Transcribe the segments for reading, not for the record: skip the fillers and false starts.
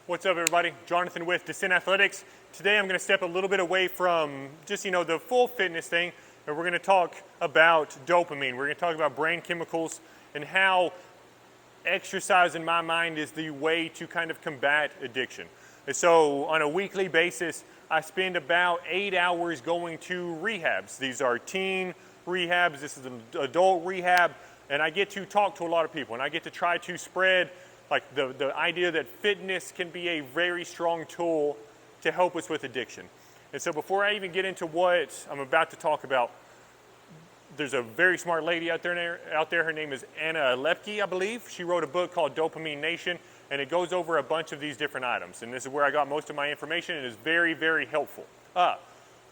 What's up, everybody? Jonathan with Descent Athletics. Today I'm going to step a little bit away from just, the full fitness thing, and we're going to talk about dopamine. We're going to talk about brain chemicals and how exercise, in my mind, is the way to kind of combat addiction. And so on a weekly basis, I spend about 8 hours going to rehabs. These are teen rehabs, this is an adult rehab, and I get to talk to a lot of people, and I get to try to spread like the idea that fitness can be a very strong tool to help us with addiction. And so before I even get into what I'm about to talk about, there's a very smart lady out there. Her name is Anna Lepke, I believe. She wrote a book called Dopamine Nation, and it goes over a bunch of these different items. And this is where I got most of my information, and it is very, very helpful.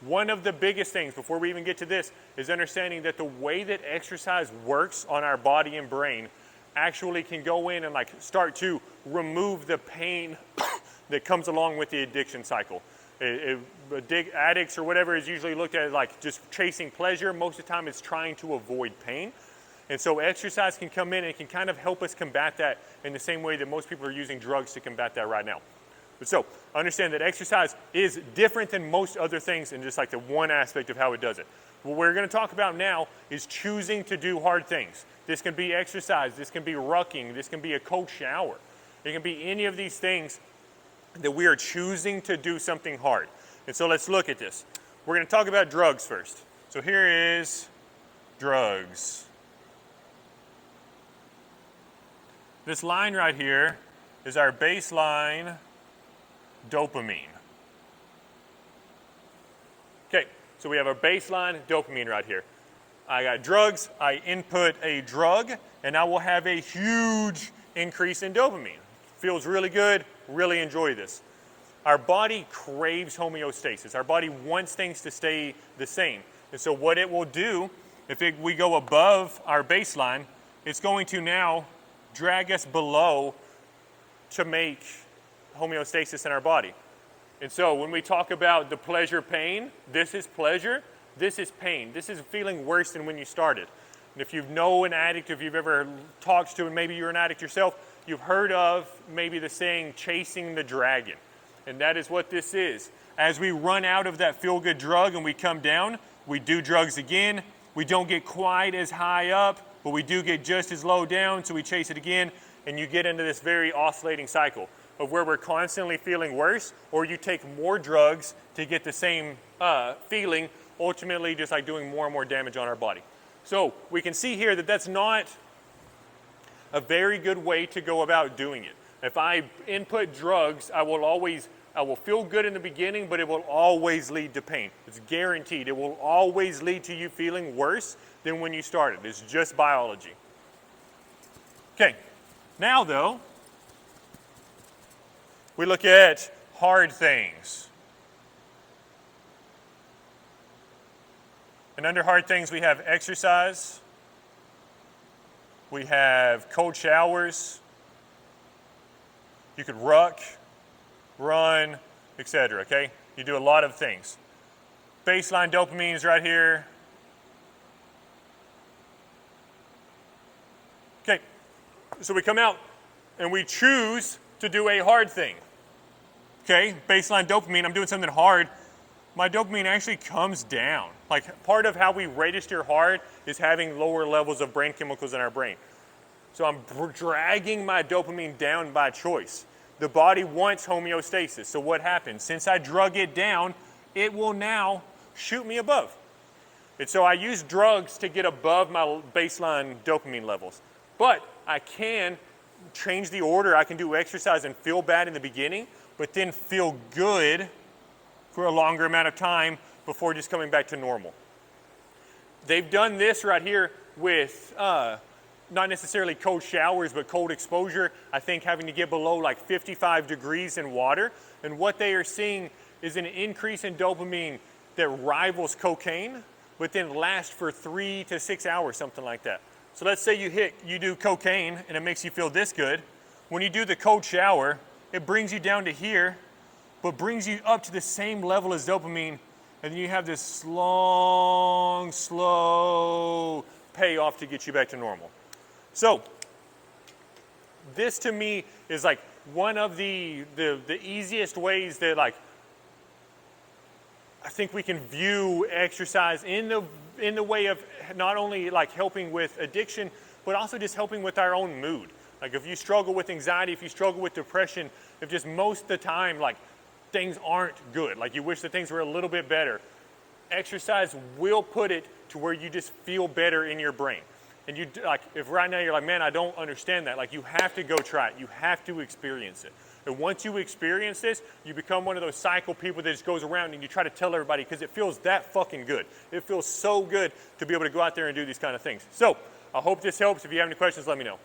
One of the biggest things, before we even get to this, is understanding that the way that exercise works on our body and brain actually can go in and start to remove the pain that comes along with the addiction cycle. Addicts or whatever is usually looked at like just chasing pleasure. Most of the time it's trying to avoid pain. And so exercise can come in and it can kind of help us combat that in the same way that most people are using drugs to combat that right now. But so understand that exercise is different than most other things in just like the one aspect of how it does it. What we're going to talk about now is choosing to do hard things. This can be exercise, this can be rucking, this can be a cold shower. It can be any of these things that we are choosing to do something hard. And so let's look at this. We're going to talk about drugs first. So here is drugs. This line right here is our baseline dopamine. Okay, so we have our baseline dopamine right here. I got drugs, I input a drug, and I will have a huge increase in dopamine. Feels really good, really enjoy this. Our body craves homeostasis. Our body wants things to stay the same. And so what it will do, if we go above our baseline, it's going to now drag us below to make homeostasis in our body. And so when we talk about the pleasure pain, this is pleasure, this is pain. This is feeling worse than when you started. And if you know an addict, if you've ever talked to, and maybe you're an addict yourself, you've heard of maybe the saying, chasing the dragon. And that is what this is. As we run out of that feel-good drug and we come down, we do drugs again. We don't get quite as high up, but we do get just as low down, so we chase it again, and you get into this very oscillating cycle of where we're constantly feeling worse, or you take more drugs to get the same feeling, ultimately just like doing more and more damage on our body. So we can see here that that's not a very good way to go about doing it. If I input drugs, I will feel good in the beginning, but it will always lead to pain. It's guaranteed. It will always lead to you feeling worse than when you started. It's just biology. Okay, now though, we look at hard things. And under hard things, we have exercise, we have cold showers, you could ruck, run, etc., okay? You do a lot of things. Baseline dopamine is right here. Okay, so we come out and we choose to do a hard thing. Okay, baseline dopamine, I'm doing something hard. My dopamine actually comes down. Like part of how we register hard is having lower levels of brain chemicals in our brain. So I'm dragging my dopamine down by choice. The body wants homeostasis. So what happens? Since I drug it down, it will now shoot me above. And so I use drugs to get above my baseline dopamine levels. But I can change the order. I can do exercise and feel bad in the beginning, but then feel good for a longer amount of time before just coming back to normal. They've done this right here with not necessarily cold showers, but cold exposure. I think having to get below like 55 degrees in water. And what they are seeing is an increase in dopamine that rivals cocaine, but then lasts for 3 to 6 hours, something like that. So let's say you do cocaine and it makes you feel this good. When you do the cold shower, it brings you down to here, but brings you up to the same level as dopamine, and then you have this long, slow payoff to get you back to normal. So this to me is like one of the easiest ways that like I think we can view exercise in the way of not only like helping with addiction, but also just helping with our own mood. Like if you struggle with anxiety, if you struggle with depression, if just most of the time like things aren't good, like you wish that things were a little bit better, exercise will put it to where you just feel better in your brain. And you like, if right now you're like, man, I don't understand that, like you have to go try it. You have to experience it. And once you experience this, you become one of those cycle people that just goes around and you try to tell everybody because it feels that fucking good. It feels so good to be able to go out there and do these kind of things. So I hope this helps. If you have any questions, let me know.